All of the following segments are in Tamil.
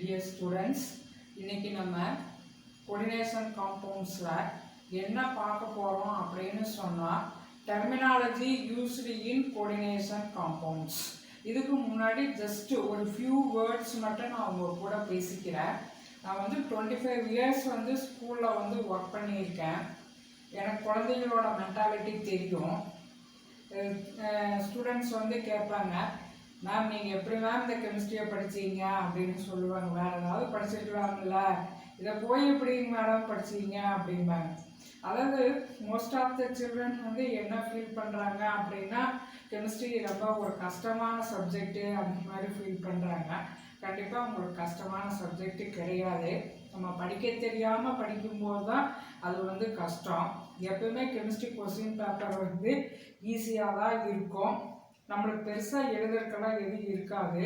Dear students, இன்னைக்கு நம்ம coordination compoundsல என்ன பார்க்க போறோம் அப்படினு சொன்னா terminology used in coordination compounds. இதுக்கு முன்னாடி just ஒரு few words மட்டும் நான் உங்க கூட பேசிக்கிறேன். நான் வந்து 25 years வந்து ஸ்கூல்ல வந்து வர்க் பண்ணியிருக்கேன். எனக்கு குழந்தைகளோட மென்டாலிட்டி தெரியும். ஸ்டூடெண்ட்ஸ் வந்து கேட்பாங்க, மேம் நீங்கள் எப்படி மேம் இந்த கெமிஸ்ட்ரியை படிச்சீங்க அப்படின்னு சொல்லுவாங்க. வேறு ஏதாவது படிச்சிருக்கலாம்ல, இதை போய் எப்படி மேடம் படிச்சீங்க அப்படிம்பாங்க. அதாவது மோஸ்ட் ஆஃப் த சில்ட்ரன் வந்து என்ன ஃபீல் பண்ணுறாங்க அப்படின்னா, கெமிஸ்ட்ரி ரொம்ப ஒரு கஷ்டமான சப்ஜெக்டு அந்த மாதிரி ஃபீல் பண்ணுறாங்க. கண்டிப்பாக உங்களுக்கு கஷ்டமான சப்ஜெக்டு கிடையாது. நம்ம படிக்க தெரியாமல் படிக்கும்போது தான் அது வந்து கஷ்டம். எப்பவுமே கெமிஸ்ட்ரி கொஸ்டின் பேப்பர் வந்து ஈஸியாக தான் இருக்கும். நம்மளுக்கு பெருசாக எழுதுறதுக்கெல்லாம் எதுவும் இருக்காது.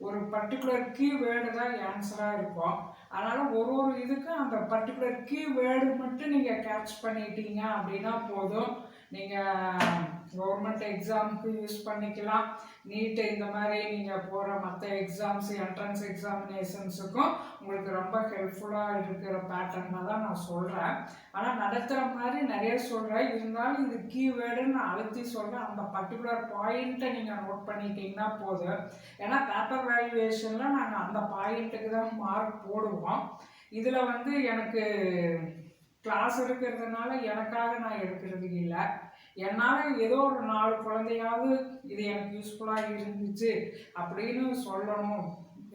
ஒரு பர்டிகுலர் கீவேர்டு தான் ஆன்சராக இருக்கும். அதனால் ஒரு இதுக்கும் அந்த பர்டிகுலர் கீவேர்டு மட்டும் நீங்கள் கேட்ச் பண்ணிட்டீங்க அப்படின்னா போதும். நீங்கள் கவர்மெண்ட் எக்ஸாமுக்கு யூஸ் பண்ணிக்கலாம். நீட்டு இந்த மாதிரி நீங்கள் போகிற மற்ற எக்ஸாம்ஸ், என்ட்ரன்ஸ் எக்ஸாமினேஷன்ஸுக்கும் உங்களுக்கு ரொம்ப ஹெல்ப்ஃபுல்லாக இருக்கிற பேட்டர்னாக தான் நான் சொல்கிறேன். ஆனால் நடத்துகிற மாதிரி நிறைய சொல்கிறேன். இருந்தாலும் இது கீவேர்டுன்னு நான் அழுத்தி சொல்கிறேன். அந்த பர்டிகுலர் பாயிண்ட்டை நீங்கள் நோட் பண்ணிட்டீங்கன்னா போதும். ஏன்னா பேப்பர் வேல்யூவேஷனில் நாங்கள் அந்த பாயிண்ட்டுக்கு தான் மார்க் போடுவோம். இதில் வந்து எனக்கு கிளாஸ் எடுக்கிறதுனால எனக்காக நான் எடுக்கிறது இல்லை. என்னால் ஏதோ ஒரு 4 குழந்தையாவது இது எனக்கு யூஸ்ஃபுல்லாக இருந்துச்சு அப்படின்னு சொல்லணும்,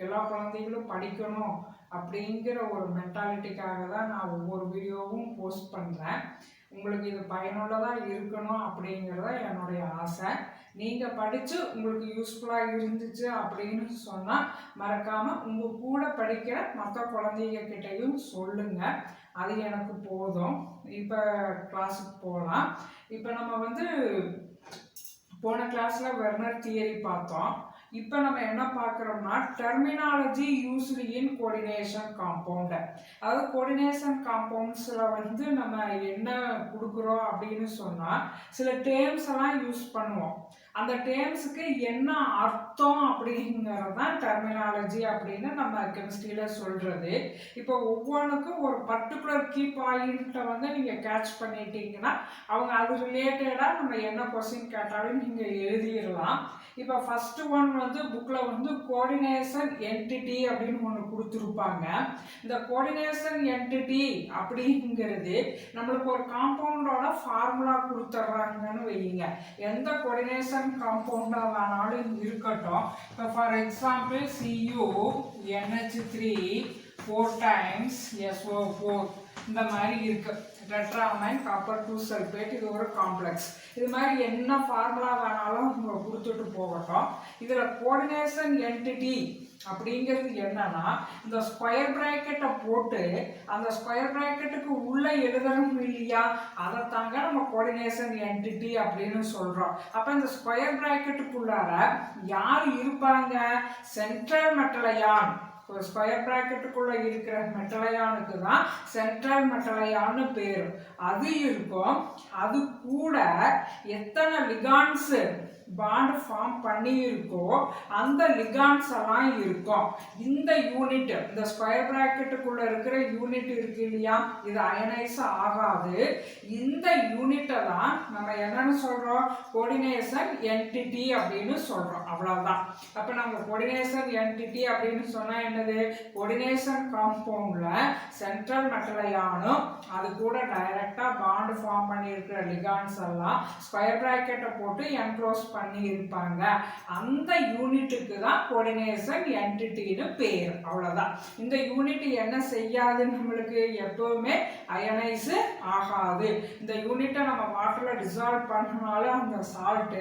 எல்லா குழந்தைகளும் படிக்கணும் அப்படிங்கிற ஒரு மென்டாலிட்டிக்காக தான் நான் ஒவ்வொரு வீடியோவும் போஸ்ட் பண்ணுறேன். உங்களுக்கு இது பயனுள்ளதாக இருக்கணும் அப்படிங்கிறத என்னுடைய ஆசை. நீங்கள் படித்து உங்களுக்கு யூஸ்ஃபுல்லாக இருந்துச்சு அப்படின்னு சொன்னால் மறக்காமல் உங்கள் கூட படிக்கிற மற்ற குழந்தைங்கக்கிட்டையும் சொல்லுங்கள். அது எனக்கு போதும். இப்போ கிளாஸுக்கு போகலாம். இப்போ நம்ம வந்து போன கிளாஸில் வெர்னர் தியரி பார்த்தோம். இப்போ நம்ம என்ன பார்க்குறோம்னா terminology used in coordination compound. அதாவது கோஆர்டினேஷன் காம்பவுண்ட்ஸில் வந்து நம்ம என்ன கொடுக்குறோம் அப்படின்னு சொன்னால் சில டேர்ம்ஸ் எல்லாம் யூஸ் பண்ணுவோம். அந்த டேர்ம்ஸுக்கு என்ன அர்த்தம் அப்படிங்கிறது தான் டெர்மினாலஜி அப்படின்னு நம்ம கெமிஸ்ட்ரியில் சொல்கிறது. இப்போ ஒவ்வொன்றுக்கும் ஒரு பர்டிகுலர் கீ பாயிண்ட்டை வந்து நீங்கள் கேட்ச் பண்ணிட்டீங்கன்னா அவங்க அது ரிலேட்டடாக நம்ம என்ன கொஸ்டின் கேட்டாலும் நீங்கள் எழுதிடலாம். இப்போ ஃபர்ஸ்ட் ஒன் வந்து புக்கில் வந்து கோஆர்டினேஷன் என்டிட்டி அப்படின்னு ஒன்று கொடுத்துருப்பாங்க. இந்த கோஆர்டினேஷன் என்டிட்டி அப்படிங்கிறது நம்மளுக்கு ஒரு காம்பவுண்டோட ஃபார்முலா கொடுத்துட்றாங்கன்னு வைங்க. எந்த கோஆர்டினேஷன் காம்பவுண்டாக வேணாலும் இருக்கட்டும். இப்போ for example CuNH3 4 times SO4 இந்த மாதிரி இருக்கு. டெட்ராமைன் காப்பர் 2 சல்பேட், இது ஒரு காம்ப்ளெக்ஸ். இது மாதிரி என்ன ஃபார்முலா வேணாலும் கொடுத்துட்டு போகட்டும். இதில் கோஆர்டினேஷன் என்டிட்டி அப்படிங்கிறது என்னன்னா, இந்த ஸ்கொயர் பிராக்கெட்டை போட்டு அந்த ஸ்கொயர் பிராக்கெட்டுக்கு உள்ள எழுதணும் இல்லையா, அதை தாங்க நம்ம கோஆர்டினேஷன் என்டிட்டி அப்படின்னு சொல்றோம். அப்ப இந்த ஸ்கொயர் பிராக்கெட்டுக்குள்ளார யார் இருப்பாங்க? சென்ட்ரல் மெட்டலையான். ஒரு ஸ்கொயர் பிராக்கெட்டுக்குள்ள இருக்கிற மெட்டலையானுக்கு தான் சென்ட்ரல் மெட்டலையான்னு பேர். அது இருக்கும். அது கூட எத்தனை லிகான்ஸ் பாண்ட் ஃபார்ம் பண்ணி இருக்கோ அந்த லிகான்ஸ் எல்லாம் இருக்கும். இந்த யூனிட், இந்த ஸ்கொயர் பிராக்கெட்டுக்குள்ள இருக்கிற யூனிட் இருக்கு இல்லையா, இது அயனைஸ் ஆகாது. இந்த யூனிட்டை தான் நம்ம என்னன்னு சொல்றோம்? கோஆர்டினேஷன் என்டிட்டி அப்படின்னு சொல்றோம். அவ்வளவுதான். அப்ப நம்ம கோஆர்டினேஷன் என்டிட்டி அப்படின்னு சொன்னா என்னது? கோஆர்டினேஷன் காம்பவுண்ட்ல சென்ட்ரல் மெட்டலையானும் அது கூட டைரக்டா பாண்ட் ஃபார்ம் பண்ணி இருக்கிற லிகான்ஸ் எல்லாம் ஸ்கொயர் பிராக்கெட்டை போட்டு என்க்ளோஸ் பண்ணி இருப்பாங்க. அந்த யூனிட்டுக்கு தான் கோஆர்டினேஷன் என்டிட்டின்னு பேர். அவ்வளவுதான். இந்த யூனிட் என்ன செய்யாது? நம்மளுக்கு எப்பவுமே அயனைஸ் ஆகாது. இந்த யூனிட்டை நம்ம வாட்டர்ல டிசால்வ் பண்ணனால அந்த சால்ட்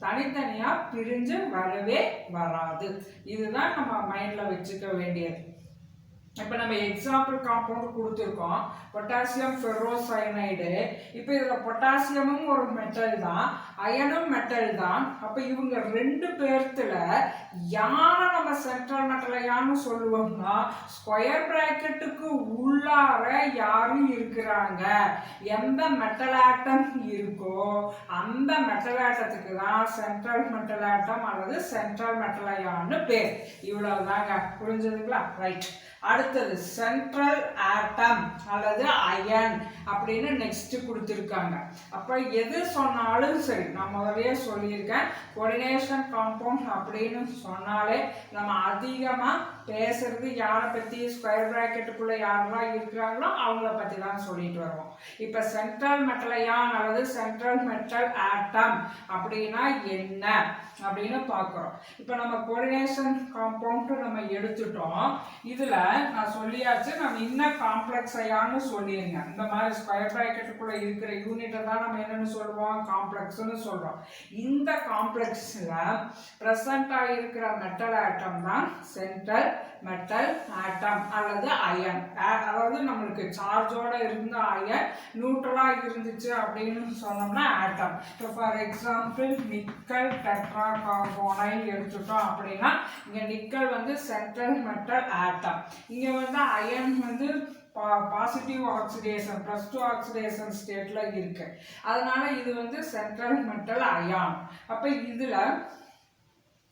தனித்தனியா பிரிஞ்சு வரவே வராது. இதுதான் நம்ம மைண்ட்ல வச்சுக்க வேண்டியது. இப்போ நம்ம எக்ஸாம்பிள் காம்பவுண்ட் கொடுத்துருக்கோம் பொட்டாசியம் ஃபெர்ரோசயனைடு. இப்போ இதில் பொட்டாசியமும் ஒரு மெட்டல் தான், அயனும் மெட்டல் தான். அப்போ இவங்க ரெண்டு பேர்த்துல யாரை நம்ம சென்ட்ரல் மெட்டலையான்னு சொல்லுவோம்னா ஸ்கொயர் பிராக்கெட்டுக்கு உள்ளார யாரும் இருக்கிறாங்க, எந்த மெட்டல் ஆட்டம் இருக்கோ அந்த மெட்டல் ஆட்டத்துக்கு தான் சென்ட்ரல் மெட்டல் ஆட்டம் அல்லது சென்ட்ரல் மெட்டலையான்னு பேர். இவ்வளவுதாங்க, புரிஞ்சதுங்களா? ரைட். அடுத்தது சென்ட்ரல் ஆட்டம் அல்லது அயன் அப்படின்னு நெக்ஸ்ட் கொடுத்துருக்காங்க. அப்போ எது சொன்னாலும் சரி, நான் முதலே சொல்லியிருக்கேன், கோஆர்டினேஷன் காம்பவுண்ட் அப்படின்னு சொன்னாலே நம்ம அதிகமாக பேசுறது யாரை பற்றி, ஸ்கொயர் பிராக்கெட்டுக்குள்ளே யாரெல்லாம் இருக்கிறாங்களோ அவங்கள பற்றி தான் சொல்லிட்டு வருவோம். இப்போ சென்ட்ரல் மெட்டலையான் அல்லது சென்ட்ரல் மெட்டல் ஆட்டம் அப்படின்னா என்ன அப்படின்னு பார்க்குறோம். இப்போ நம்ம கோஆர்டினேஷன் காம்பவுண்ட் நம்ம எடுத்துட்டோம். இதில் நான் சொல்லியாச்சு, நம்ம இன்னும் காம்ப்ளெக்ஸ் அயான்னு சொல்லிடுங்க. இந்த மாதிரி ஸ்கொயர் பிராக்கெட்டுக்குள்ளே இருக்கிற யூனிட்டை தான் நம்ம என்னென்னு சொல்லுவோம், காம்ப்ளெக்ஸ்ன்னு சொல்கிறோம். இந்த காம்ப்ளெக்ஸில் ப்ரெசண்ட்டாக இருக்கிற மெட்டல் ஆட்டம் தான் சென்ட்ரல் மெட்டல் ஆட்டம் அல்லது அயன். அதாவது நம்மளுக்கு சார்ஜோட இருந்த அயன் நியூட்ரலாக இருந்துச்சு அப்படின்னு சொன்னோம்னா ஆட்டம். இப்போ for example nickel tetra carbonyl எடுத்துட்டோம் அப்படின்னா இங்கே நிக்கல் வந்து சென்ட்ரல் மெட்டல் ஆட்டம், இங்கே வந்து அயன் வந்து பாசிட்டிவ் ஆக்சிடேஷன் +2 ஆக்சிடேஷன் ஸ்டேட்ல இருக்கு. அதனால இது வந்து சென்ட்ரல் மெட்டல் அயான். அப்போ இதில்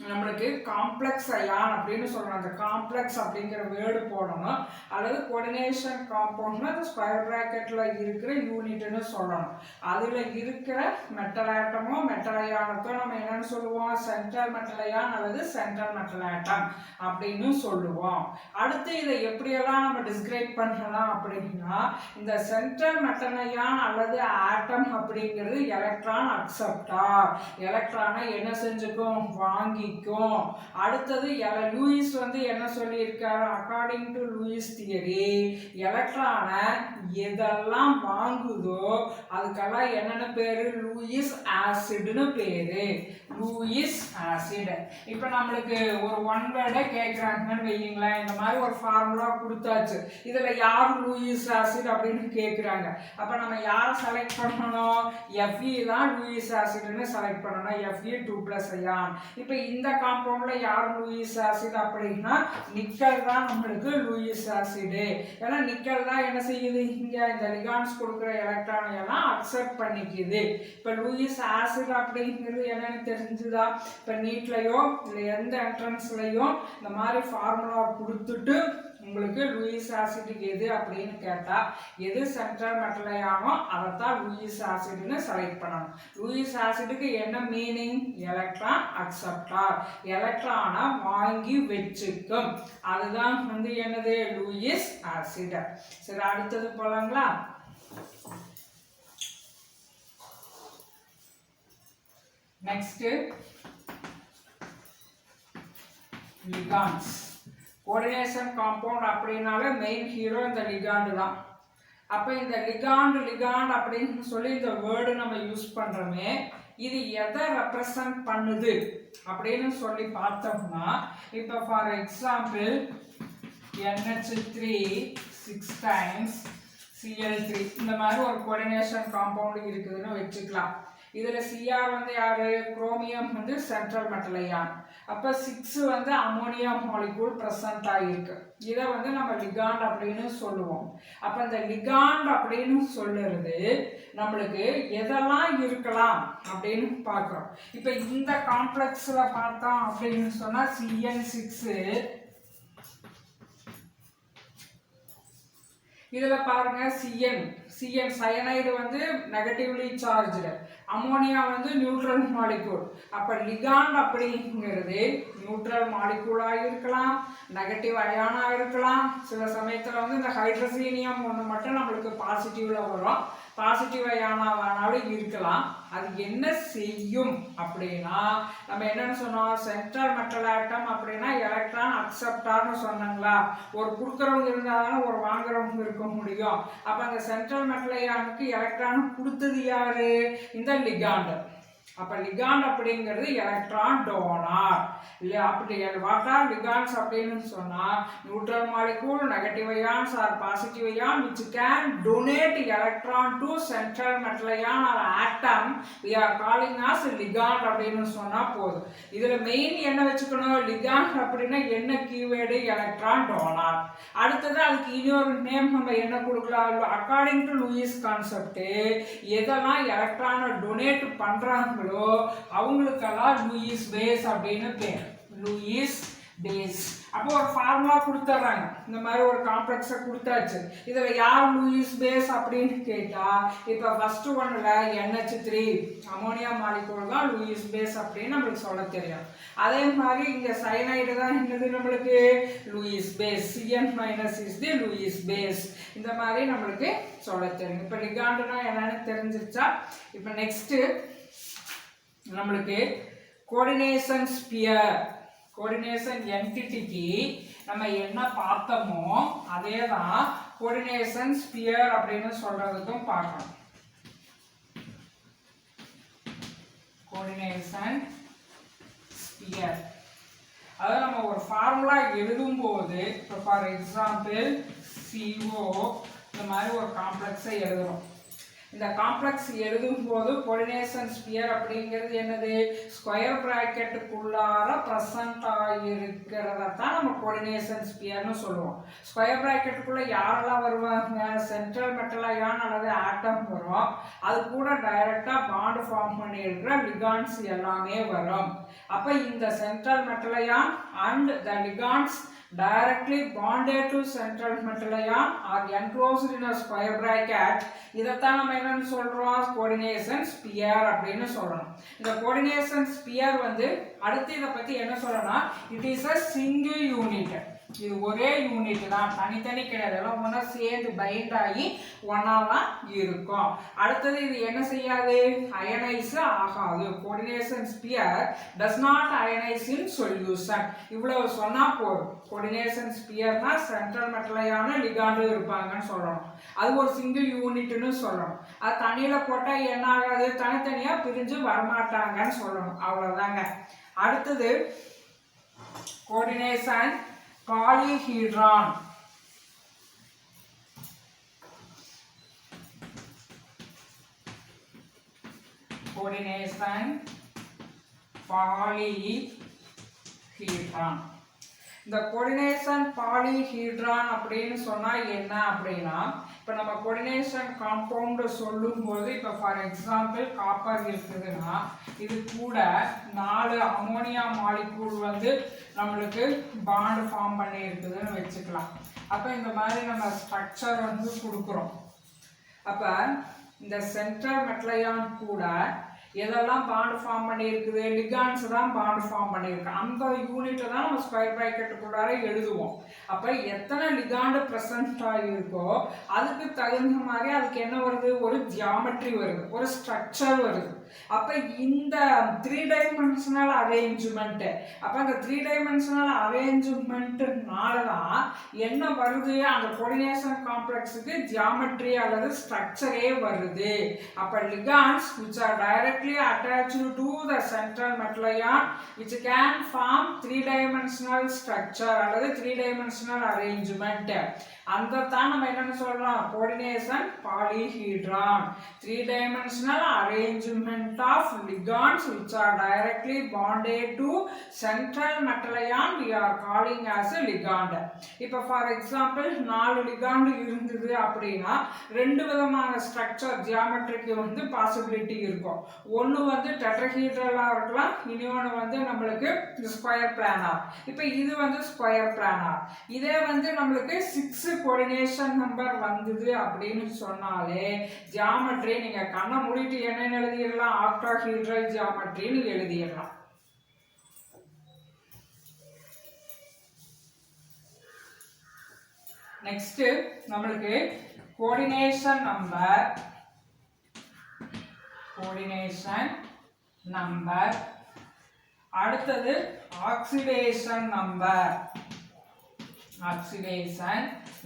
நம்மளுக்கு காம்ப்ளெக்ஸ் அயான் அப்படின்னு சொல்கிறோம். அந்த காம்ப்ளெக்ஸ் அப்படிங்கிற வேர்டு போடணும். அல்லது கோஆர்டினேஷன் காம்பவுண்ட்னா அந்த ஸ்கொயர் பிராக்கெட்டில் இருக்கிற யூனிட்னு சொல்லணும். அதில் இருக்கிற மெட்டல் ஆட்டமோ மெட்டல் அயானத்தோ நம்ம என்னன்னு சொல்லுவோம், சென்ட்ரல் மெட்டல் அயான் அல்லது சென்ட்ரல் மெட்டல் ஆட்டம் அப்படின்னு சொல்லுவோம். அடுத்து இதை எப்படியெல்லாம் நம்ம டிஸ்கிரைப் பண்ணலாம் அப்படின்னா, இந்த சென்ட்ரல் மெட்டல் அயான் அல்லது ஆட்டம் அப்படிங்கிறது எலக்ட்ரான் அக்செப்டார், எலக்ட்ரானை என்ன செஞ்சுக்கும், வாங்கி. அடுத்தது லூயிஸ் வந்து என்ன சொல்லியிருக்காரு, அக்கார்டிங் டு லூயிஸ் தியரி எலக்ட்ரானை எதெல்லாம் வாங்குதோ அதுக்கெல்லாம் என்னென்ன பேரு, லூயிஸ் ஆசிட்னு பேரு, லூயிஸ் ஆசிட். இப்போ நம்மளுக்கு ஒரு ஒன் வேர்டை கேட்குறாங்கன்னு வைங்களேன், இந்த மாதிரி ஒரு ஃபார்முலா கொடுத்தாச்சு, இதில் யார் லூயிஸ் ஆசிட் அப்படின்னு கேட்குறாங்க. அப்போ நம்ம யாரை செலக்ட் பண்ணணும், Fe தான் லூயிஸ் ஆசிட்னு செலக்ட் பண்ணணும், Fe 2+ அயான். இப்போ இந்த காம்பவுண்ட்ல யார் லூயிஸ் ஆசிட் அப்படின்னா நிக்கல் தான் நம்மளுக்கு லூயிஸ் ஆசிட். ஏன்னா நிக்கல் தான் என்ன செய்யுது, இங்க இந்த லிகான்ஸ் கொடுக்குற எலக்ட்ரானை எல்லாம் அக்செப்ட் பண்ணிக்குது. இப்போ லூயிஸ் ஆசிட் அப்படிங்கிறது என்னன்னு தெரிஞ்சுதா? இப்போ நீட்லயோ இல்லை எந்த என்ட்ரன்ஸ்லயும் இந்த மாதிரி ஃபார்முலா கொடுத்துட்டு உங்களுக்கு லூயிஸ் ஆசிட்டுக்கு எது அப்படின்னு கேட்டால் எது சென்ட்ரல் மெட்டலையானோ அதைத்தான் லூயிஸ் ஆசிட்னு செலக்ட் பண்ணணும். லூயிஸ் ஆசிட்டுக்கு என்ன மீனிங், எலக்ட்ரான் அக்செப்டார், எலக்ட்ரானை வாங்கி வச்சுக்கும், அதுதான் வந்து என்னது, லூயிஸ் ஆசிட். சரி, அடுத்தது போலாங்களா? Next ligands. கோஆர்டினேஷன் காம்பவுண்ட் அப்படின்னாலே மெயின் ஹீரோ இந்த லிகாண்டு தான். அப்போ இந்த லிகாண்ட் அப்படின்னு சொல்லி இந்த வேர்டு நம்ம யூஸ் பண்ணுறோமே, இது எதை ரெப்ரசன்ட் பண்ணுது அப்படின்னு சொல்லி பார்த்தோம்னா, இப்போ for example NH3 6 times Cl3 இந்த மாதிரி ஒரு கோஆர்டினேஷன் காம்பவுண்ட் இருக்குதுன்னு வச்சுக்கலாம். இதில் Cr வந்து யாரு, குரோமியம் வந்து சென்ட்ரல் மெட்டல் அயான். அப்போ 6 வந்து அமோனியா மாலிகூல் ப்ரெசன்ட் ஆகிருக்கு. இதை வந்து நம்ம லிகாண்ட் அப்படின்னு சொல்லுவோம். அப்போ இந்த லிகாண்ட் அப்படின்னு சொல்லுறது நம்மளுக்கு எதெல்லாம் இருக்கலாம் அப்படின்னு பார்க்குறோம். இப்போ இந்த காம்ப்ளெக்ஸில் பார்த்தோம் அப்படின்னு சொன்னால் CN6 இதில் பாருங்க CN சயனைடு வந்து நெகட்டிவ்லி சார்ஜ்டு, அமோனியா வந்து நியூட்ரல் மாலிகூல். அப்போ லிகாண்ட் அப்படிங்கிறது நியூட்ரல் மாலிகூலாக இருக்கலாம், நெகட்டிவ் அயானாக இருக்கலாம். சில சமயத்தில் வந்து இந்த ஹைட்ரசீனியம் ஒன்று மட்டும் நம்மளுக்கு பாசிட்டிவில் வரும், பாசிட்டிவ் அயானாவானாலும் இருக்கலாம். அது என்ன செய்யும் அப்படின்னா, நம்ம என்னன்னு சொன்னோம், சென்ட்ரல் மெட்டல் ஆட்டம் அப்படின்னா எலக்ட்ரான் அக்செப்டார்னு சொன்னாங்களா. ஒரு கொடுக்குறவங்க இருந்தாலும் ஒரு வாங்குறவங்க இருக்க முடியும். அப்போ அந்த சென்ட்ரல் மெட்டல் அயானுக்கு எலக்ட்ரான் கொடுத்தது யாரு, இந்த லிகாண்ட். அப்ப லிகாண்ட் அப்படிங்கிறது எலக்ட்ரான் டோனார் இல்லையா. அப்படி வாட் ஆர் லிகாண்ட்ஸ் அப்படின்னு சொன்னா neutral molecule, negative ions are positive ion which can donate electron to central metal ion or atom we are calling as ligand அப்படின்னு சொன்னா போதும். இதுல மெயின் என்ன வச்சுக்கணும், லிகாண்ட் அப்படின்னா என்ன கீவேர்டு, எலக்ட்ரான் டோனார். அடுத்தது அதுக்கு இன்னொரு நேம் நம்ம என்ன கொடுக்கலாம், அக்கார்டிங் டு லூயிஸ் கான்செப்ட் எதெல்லாம் எலக்ட்ரானை டொனேட் பண்றாங்களோ அவங்களுக்கெல்லாம் லூயிஸ் பேஸ் அப்படின்னு பேர், லூயிஸ் பேஸ். அப்போ ஒரு ஃபார்முலா கொடுத்துட்றாங்க, இந்த மாதிரி ஒரு காம்ப்ளெக்ஸை கொடுத்தாச்சு. இதில் யார் லூயிஸ் பேஸ் அப்படின்னு கேட்டால் இப்போ ஃபஸ்ட்டு ஒன்றில் NH3 அமோனியா மாலிகூல் தான் லூயிஸ் பேஸ் அப்படின்னு நம்மளுக்கு சொல்ல தெரியும். அதே மாதிரி இங்கே சயனைடு தான் என்னது நம்மளுக்கு Lewis base, CN- is the Lewis base. இந்த மாதிரி நம்மளுக்கு சொல்ல தெரியும். இப்போ லிகாண்டுனா என்னன்னு தெரிஞ்சிருச்சா. இப்போ நெக்ஸ்ட்டு நம்மளுக்கு கோஆர்டினேஷன் ஸ்பியர், கோஆர்டினேஷன் என்டிட்டிக்கு நம்ம என்ன பார்த்தோமோ அதே தான் கோஆர்டினேஷன் ஸ்பியர் அப்படின்னு சொல்றதுக்கும் பார்க்கணும். கோஆர்டினேஷன் ஸ்பியர் அதாவது நம்ம ஒரு ஃபார்முலா எழுதும்போது இப்போ ஃபார் எக்ஸாம்பிள் CO இந்த மாதிரி ஒரு காம்ப்ளெக்ஸை எழுதுறோம். இந்த காம்ப்ளெக்ஸ் எழுதும்போது கோஆர்டினேஷன் ஸ்பியர் அப்படிங்கிறது என்னது, ஸ்கொயர் பிராக்கெட்டுக்குள்ளார ப்ரெசன்ட் ஆகியிருக்கிறத தான் நம்ம கோஆர்டினேஷன் ஸ்பியர்னு சொல்லுவோம். ஸ்கொயர் பிராக்கெட்டுக்குள்ளே யாரெல்லாம் வருவாங்க, சென்ட்ரல் மெட்டல் அயான் அல்லது ஆட்டம் வரும். அது கூட டைரக்டாக பாண்ட் ஃபார்ம் பண்ணியிருக்கிற லிகாண்ட்ஸ் எல்லாமே வரும். அப்போ இந்த central metal ion and the ligands directly bonded to central metal ion are enclosed in a square bracket. இதைத்தான் நம்ம என்னன்னு சொல்றோம், கோஆர்டினேஷன் ஸ்பியர் அப்படின்னு சொல்றோம். இந்த கோஆர்டினேஷன் ஸ்பியர் வந்து அடுத்து இதை பத்தி என்ன சொல்றோம்னா it is a single unit. இது ஒரே யூனிட் தான், தனித்தனி கிடையாது, எல்லாம் ஒன்றா சேர்ந்து பைண்ட் ஆகி ஒன்றா தான் இருக்கும். அடுத்தது இது என்ன செய்யாது, அயனைஸ் ஆகாது. Coordination sphere does not ionise in solution. இவ்வளவு சொன்னா போதும். கோஆர்டினேஷன் ஸ்பியர்னா சென்ட்ரல் மெட்டல் அயான் லிகாண்டு இருப்பாங்கன்னு சொல்லணும். அது ஒரு சிங்கிள் யூனிட்னு சொல்லணும். அது தண்ணியில போட்டா என்ன ஆகாது, தனித்தனியா பிரிஞ்சு வரமாட்டாங்கன்னு சொல்லணும். அவ்வளவுதாங்க. அடுத்தது கோஆர்டினேஷன் பாலிஹீட்ரான். கோஆர்டினேஷன் பாலிஹீட்ரான். இந்த கோஆர்டினேஷன் பாலிஹீட்ரான் அப்படின்னு சொன்னா என்ன அப்படின்னா, இப்போ நம்ம கோஆர்டினேஷன் காம்பவுண்ட் சொல்லும்போது இப்போ ஃபார் எக்ஸாம்பிள் காப்பர் இருக்குதுன்னா இது கூட 4 அமோனியா மாலிகூல் வந்து நம்மளுக்கு பாண்ட் ஃபார்ம் பண்ணி இருக்குதுன்னு வச்சுக்கலாம். அப்போ இந்த மாதிரி நம்ம ஸ்ட்ரக்சர் வந்து கொடுக்குறோம். அப்போ இந்த சென்ட்ரல் மெட்டல் அயான் கூட எதெல்லாம் பாண்ட் ஃபார்ம் பண்ணியிருக்குது, லிகாண்ட்ஸ் தான் பாண்ட் ஃபார்ம் பண்ணியிருக்கு. அந்த யூனிட்டை தான் நம்ம ஸ்கொயர் பிராக்கெட்டுக்குள்ளார எழுதுவோம். அப்போ எத்தனை லிகாண்டு ப்ரெசன்ட் ஆகியிருக்கோ அதுக்கு தகுந்த மாதிரி அதுக்கு என்ன வருது, ஒரு ஜியாமெட்ரி வருது, ஒரு ஸ்ட்ரக்சர் வருது. அப்போ இந்த 3 டைமென்ஷனல் அரேஞ்ச்மெண்ட், அப்போ அந்த 3 டைமென்ஷனல் அரேஞ்ச்மெண்ட்னால தான் என்ன வருது, அந்த கோஆர்டினேஷன் காம்ப்ளெக்ஸுக்கு ஜியாமெட்ரி அல்லது ஸ்ட்ரக்சரே வருது. அப்போ லிகாண்ட்ஸ் which are directly attached to the central metal ion which can form 3-dimensional structure அல்லது 3-dimensional arrangement. அந்த தான் நம்ம என்னன்னு சொல்றோம், coordination பாலிஹீட்ரான். 3-dimensional arrangement of ligands which are directly bonded to central metal ion we are calling as a ligand. இப்போ ஃபார் எக்ஸாம்பிள் 4 லிகாண்ட் இருந்தது அப்படின்னா 2 விதமான ஸ்ட்ரக்சர் ஜியாமெட்ரிக்கு வந்து பாசிபிலிட்டி இருக்கும். ஒன்று வந்து டெட்ராஹீட்ரலாக இருக்கலாம், இன்னொன்று வந்து நம்மளுக்கு ஸ்கொயர் பிளானார். இப்போ இது வந்து ஸ்கொயர் பிளானார். இதே வந்து நம்மளுக்கு 6 கோஆர்டினேஷன் நம்பர் வந்தது அப்படின்னு சொன்னாலே ஜியாமெட்ரி நீங்க கண்ணை மூடிட்டு என்னன்னு எழுதிடலாம், ஆக்டாஹீட்ரல் ஜியாமெட்ரின்னு எழுதிடலாம். நெக்ஸ்ட் நம்மளுக்கு கோஆர்டினேஷன் நம்பர், அடுத்தது ஆக்சிடேஷன்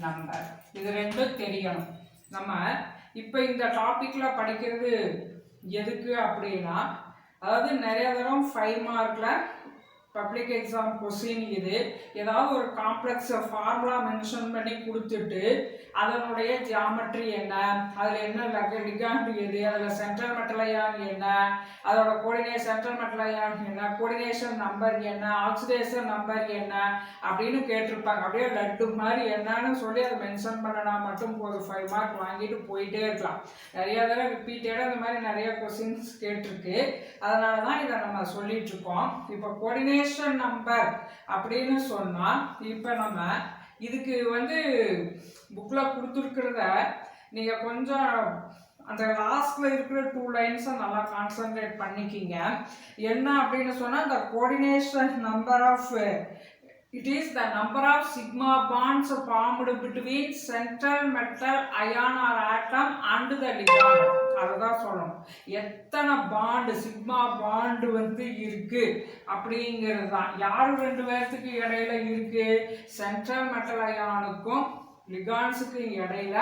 நம்பர். இது ரெண்டும் தெரியணும். நம்ம இப்போ இந்த டாபிக்ல படிக்கிறது எதுக்கு அப்படின்னா, அதாவது நிறைய தரம் 5 மார்க்ல பப்ளிக் எக்ஸாம் கொஸ்டின் இது. ஏதாவது ஒரு காம்ப்ளெக்ஸ் ஃபார்முலா மென்ஷன் பண்ணி கொடுத்துட்டு அதனுடைய ஜியாமெட்ரி என்ன, அதில் என்ன லிகாண்ட் எது, அதில் சென்ட்ரல் மெட்டல் அயான் என்ன, அதோட சென்ட்ரல் மெட்டல் அயான் என்ன, கோஆர்டினேஷன் நம்பர் என்ன, ஆக்சிடேஷன் நம்பர் என்ன அப்படின்னு கேட்டிருப்பாங்க. அப்படியே லட்டு மாதிரி என்னன்னு சொல்லி அதை மென்ஷன் பண்ணனா மட்டும் போதும், 5 மார்க் வாங்கிட்டு போயிட்டே இருக்கலாம். நிறைய தடவை ரிப்பீட்டடாக இந்த மாதிரி நிறைய கொஸ்டின்ஸ் கேட்டிருக்கு. அதனால தான் இதை நம்ம சொல்லிட்டு இருக்கோம். இப்போ கோஆர்டினேஷன் நம்பர் அப்படின்னு சொன்னால் இப்போ நம்ம இதுக்கு புக்கில் கொடுத்துருக்கிறத நீங்கள் கொஞ்சம் அந்த லாஸ்ட்ல இருக்கிற 2 லைன்ஸை நல்லா கான்சென்ட்ரேட் பண்ணிக்கிங்க. என்ன அப்படின்னு சொன்னால் the coordination number of it is the number of sigma bonds formed between central metal ion or atom and the ligand. அதுதான் சொல்லணும். எத்தனை பாண்ட் சிக்மா பாண்ட் இருக்கு அப்படிங்கிறது தான். யாரு 2 பேர்த்துக்கு இடையில இருக்கு? சென்ட்ரல் மெட்டல் அயானுக்கும் லிகான்ஸுக்கு இடையில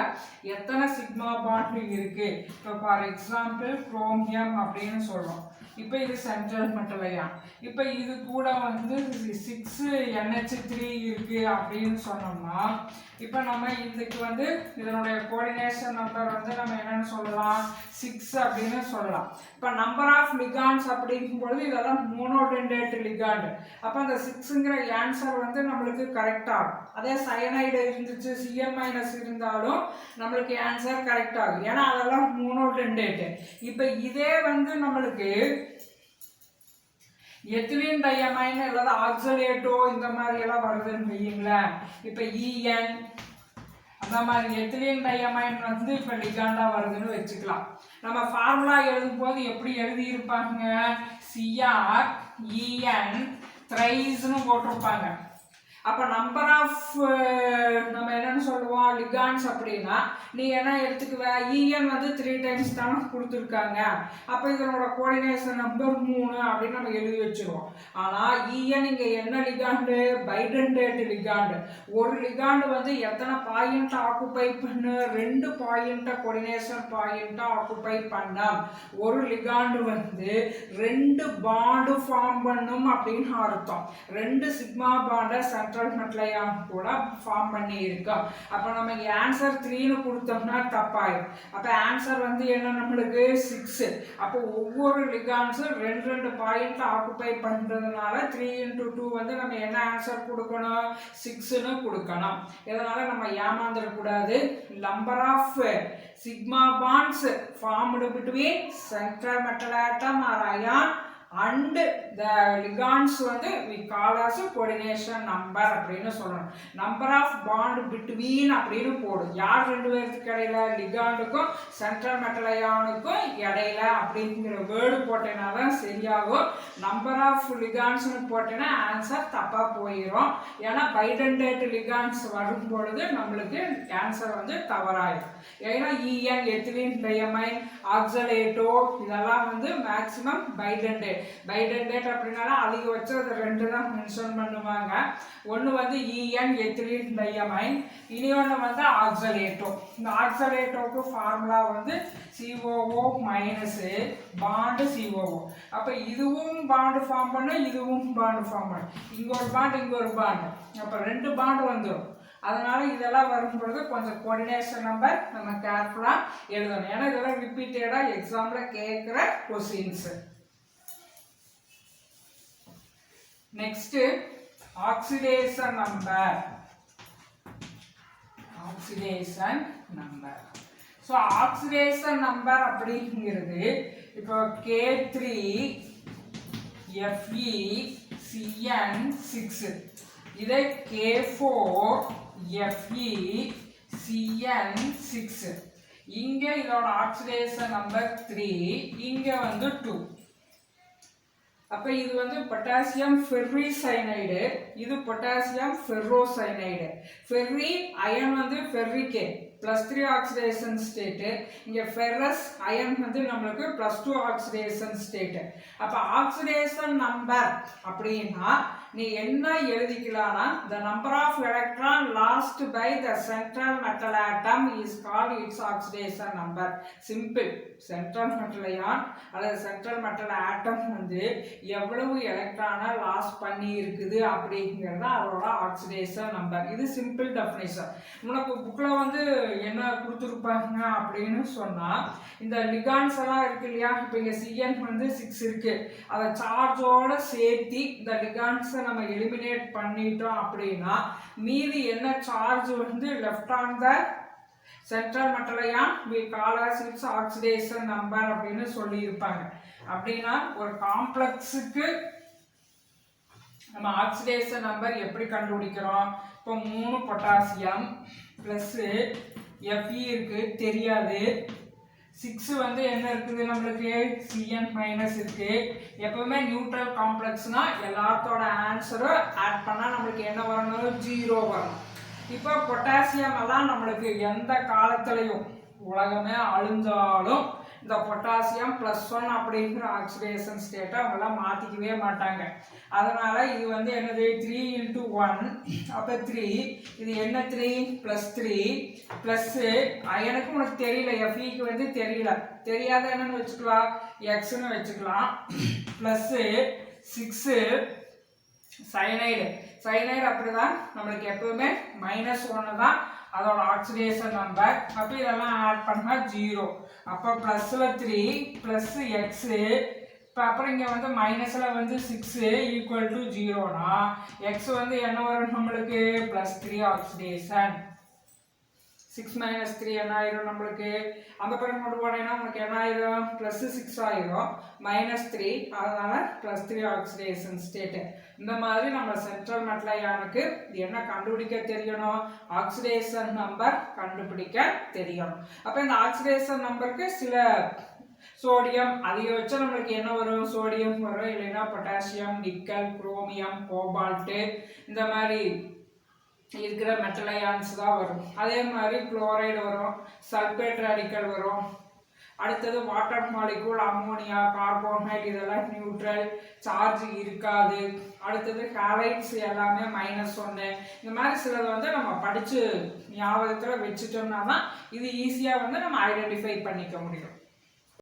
எத்தனை சிக்மா பாண்ட் இருக்கு? இப்போ ஃபார் எக்ஸாம்பிள் குரோமியம் அப்படின்னு சொல்றோம். இப்போ இது சென்ட்ரல் மெட்டல் அயான். இப்போ இது கூட 6NH3 இருக்கு அப்படின்னு சொன்னோம்னா இப்போ நம்ம இதுக்கு இதனுடைய கோஆர்டினேஷன் நம்பர் நம்ம என்னன்னு சொல்லலாம்? 6 அப்படின்னு சொல்லலாம். இப்போ நம்பர் ஆஃப் லிகாண்ட்ஸ் அப்படிங்கும்போது இதெல்லாம் மோனோடென்டேட் லிகாண்ட். அப்போ அந்த 6ங்கிற ஆன்சர் நம்மளுக்கு கரெக்டாகும். அதே சயனைடு இருந்துச்சு, Cn- இருந்தாலும் நம்மளுக்கு ஆன்சர் கரெக்ட் ஆகும். ஏன்னா அதெல்லாம் மோனோடென்டேட். இப்போ இதே நம்மளுக்கு எத்திலீன் டையமைன் அல்லது ஆக்சலேட்டோ இந்த மாதிரி எல்லாம் வருதுன்னு வையுங்களேன். இப்போ EN அந்த மாதிரி எத்திலீன் டையமைன் இப்போ லிகாண்டா வருதுன்னு வச்சுக்கலாம். நம்ம ஃபார்முலா எழுதும் போது எப்படி எழுதியிருப்பாங்க? CrEn த்ரைஸ்னு போட்டிருப்பாங்க. அப்போ நம்பர் ஆஃப் நம்ம என்னன்னு சொல்லுவோம்? லிகாண்ட்ஸ் அப்படின்னா நீ என்ன எடுத்துக்குவ? EN 3 டைம்ஸ் தானே கொடுத்துருக்காங்க. அப்போ இதனோட கோஆர்டினேஷன் நம்பர் 3 அப்படின்னு நம்ம எழுதி வச்சிருவோம். ஆனால் EN இங்கே என்ன லிகாண்டு? பைடென்டேட் லிகாண்டு. ஒரு லிகாண்டு எத்தனை பாயிண்ட் ஆக்குப்பை பண்ணு? 2 பாயிண்ட்டை கோஆர்டினேஷன் பாயிண்ட்டை ஆக்குப்பை பண்ணாம். ஒரு லிகாண்டு 2 பாண்டு ஃபார்ம் பண்ணும் அப்படின்னு அர்த்தம். 2 சிக்மா பாண்டை சென்ட்ரல் மெட்டல் அயான் கூட ஃபார்ம் பண்ணி இருக்கோம். அப்போ நம்ம இங்கே ஆன்சர் 3ன்னு கொடுத்தோம்னா தப்பாயிடும். அப்போ ஆன்சர் என்ன நம்மளுக்கு? 6. அப்போ ஒவ்வொரு லிகாண்ட்ஸும் 2 பாயிண்ட் ஆக்குப்பை பண்ணுறதுனால 3 × 2 நம்ம என்ன ஆன்சர் கொடுக்கணும்? 6ன்னு கொடுக்கணும். இதனால நம்ம ஏமாந்துடக்கூடாது. Number of sigma bonds formed between central metal atom or ion and the ligands we call as coordination number அப்படின்னு சொல்லணும். number of bond between அப்படின்னு போடும். யார் 2 பேருக்கு இடையில? லிகாண்டுக்கும் சென்ட்ரல் மெட்டல் அயானுக்கும் இடையில அப்படிங்கிற வேர்டு போட்டேன்னா தான் சரியாகும். நம்பர் ஆஃப் லிகாண்ட்ஸ்னு போட்டேன்னா ஆன்சர் தப்பா போயிடும். ஏன்னா பைடென்டேட் லிகாண்ட்ஸ் வரும் பொழுது நம்மளுக்கு ஆன்சர் தவறாயிடும். ஏன்னா EN எத்திலீன் டையமைன் ஆக்சலேட்டோ இதெல்லாம் மேக்சிமம் பைடென்டேட். பைடென்டேட் அப்படின்னாலும் அதிகபட்சம் அது 2 தான் மென்ஷன் பண்ணுவாங்க. ஒன்று EN எத்திலீன் டையமைன், இனி ஒன்று ஆக்சலேட்டோ. இந்த ஆக்சலேட்டோக்கு formula COO minus bond COO. அப்போ இதுவும் பாண்டு ஃபார்ம் பண்ணும், இதுவும் பாண்டு ஃபார்ம் பண்ணும். இங்கே ஒரு பாண்டு, இங்கே ஒரு பாண்டு. அப்போ 2 பாண்டு வந்துடும். அதனால இதெல்லாம் வரும்பொழுது கொஞ்சம் கோஆர்டினேஷன் நம்பர் நம்ம கேர்ஃபுல்லாக எழுதணும். ஏன்னா இதெல்லாம் ரிப்பீட்டடாக எக்ஸாமில் கேட்குற questions. Next oxidation number. Oxidation number. So oxidation number அப்படிங்கிறது இப்போ K3FeCN6 இதை K4FeCN6. இங்கே இதோட ஆக்சிடேஷன் நம்பர் 3, இங்கே 2. அப்போ இது பொட்டாசியம் ஃபெர்ரி சைனைடு, இது பொட்டாசியம் ஃபெர்ரோசைனைடு. ஃபெர்ரி அயன் ஃபெர்ரிகே +3 ஆக்சிடேஷன் ஸ்டேட்டு. இங்கே ஃபெர்ரஸ் அயன் நம்மளுக்கு +2 ஆக்சிடேஷன் ஸ்டேட்டு. அப்போ ஆக்சிடேஷன் நம்பர் அப்படின்னா நீ என்ன எழுதிக்கலாம்னா the number of electron lost by the central metal atom is called its oxidation number. Simple. central metal ion அல்லது central metal atom வந்து எவ்வளவு எலக்ட்ரானை லாஸ் பண்ணி இருக்குது அப்படிங்கிறது அதோட ஆக்சிடேஷன் நம்பர். இது சிம்பிள் டெஃபினிஷன். உனக்கு புக்கில் வந்து என்ன கொடுத்துருப்பாங்க அப்படின்னு சொன்னால், இந்த லிகான்ஸ் எல்லாம் இருக்கு இல்லையா, இப்போ இங்கே சிஎன் வந்து 6 இருக்கு, அதை சார்ஜோட சேர்த்தி இந்த லிகான்ஸை நம்ம எலிமினேட் பண்ணிட்டோம் அப்படின்னா மீதி என்ன சார்ஜ் வந்து left on the central metal ion we call as its oxidation number அப்படின்னு சொல்லியிருப்பாங்க. அப்படின்னா ஒரு காம்ப்ளெக்ஸுக்கு நம்ம ஆக்சிடேஷன் நம்பர் எப்படி கண்டுபிடிக்கிறோம்? இப்போ 3 பொட்டாசியம் ப்ளஸ் Fe இருக்கு தெரியாது, 6 வந்து என்ன இருக்குது நம்மளுக்கு Cn மைனஸ் இருக்கு. எப்பவுமே நியூட்ரல் காம்ப்ளெக்ஸ்னா எல்லாத்தோட ஆன்சரும் ஆட் பண்ணா நம்மளுக்கு என்ன வரணும்? 0 வரணும். இப்போ பொட்டாசியம் எல்லாம் நம்மளுக்கு எந்த காலத்திலையும் உலகமே அழிஞ்சாலும் இந்த பொட்டாசியம் +1 அப்படிங்கிற ஆக்சிடேஷன் ஸ்டேட்டை அவங்களாம் மாற்றிக்கவே மாட்டாங்க. அதனால இது வந்து என்னது 3 × 1 அப்போ 3, இது என்ன 3 +3 ப்ளஸ் எனக்கு உனக்கு தெரியல, எஃப்இக்கு வந்து தெரியல, தெரியாத என்னன்னு வச்சுக்கலாம் எக்ஸ்ன்னு வச்சுக்கலாம், ப்ளஸ் 6 சயனைடு. சயனைடு அப்படிதான் நம்மளுக்கு எப்பவுமே -1 தான் அதோட ஆக்சிடேஷன் நம்பர். அப்போ இதெல்லாம் ஆட் பண்ணா 0. அப்போ +3 ப்ளஸ் எக்ஸ், இப்போ அப்புறம் இங்கே வந்து மைனஸில் வந்து 6 = 0னா எக்ஸ் வந்து என்ன வரும் நம்மளுக்கு +3 ஆக்சிடேஷன். 6 - 3 என்ன ஆயிரும் நம்மளுக்கு? அந்த பக்கம் கொண்டு போனீங்கன்னா உங்களுக்கு என்ன ஆயிரும்? +6 ஆயிரும், -3, அதனால +3 ஆக்சிடேஷன் ஸ்டேட்டு. இந்த மாதிரி நம்ம சென்ட்ரல் metal ion-க்கு என்ன கண்டுபிடிக்க தெரியணும்? ஆக்சிடேஷன் நம்பர் கண்டுபிடிக்க தெரியணும். அப்போ இந்த ஆக்சிடேஷன் நம்பருக்கு சில சோடியம் அதிகபட்சம் நம்மளுக்கு என்ன வரும்? சோடியம் வரும், இல்லைன்னா பொட்டாசியம், நிக்கல், குரோமியம், கோபால்ட்டு இந்த மாதிரி இருக்கிற மெட்டல் அயான்ஸ் தான் வரும். அதே மாதிரி குளோரைடு வரும், சல்பேட் ராடிக்கல் வரும், அடுத்தது வாட்டர் மாலிகூல், அம்மோனியா, கார்போனைட் இதெல்லாம் நியூட்ரல், சார்ஜ் இருக்காது. அடுத்தது ஹாலைட்ஸ் எல்லாமே -1. இந்த மாதிரி சிலது வந்து நம்ம படித்து ஞாபகத்தில் வச்சுட்டோம்னா தான் இது ஈஸியாக வந்து நம்ம ஐடென்டிஃபை பண்ணிக்க முடியும்.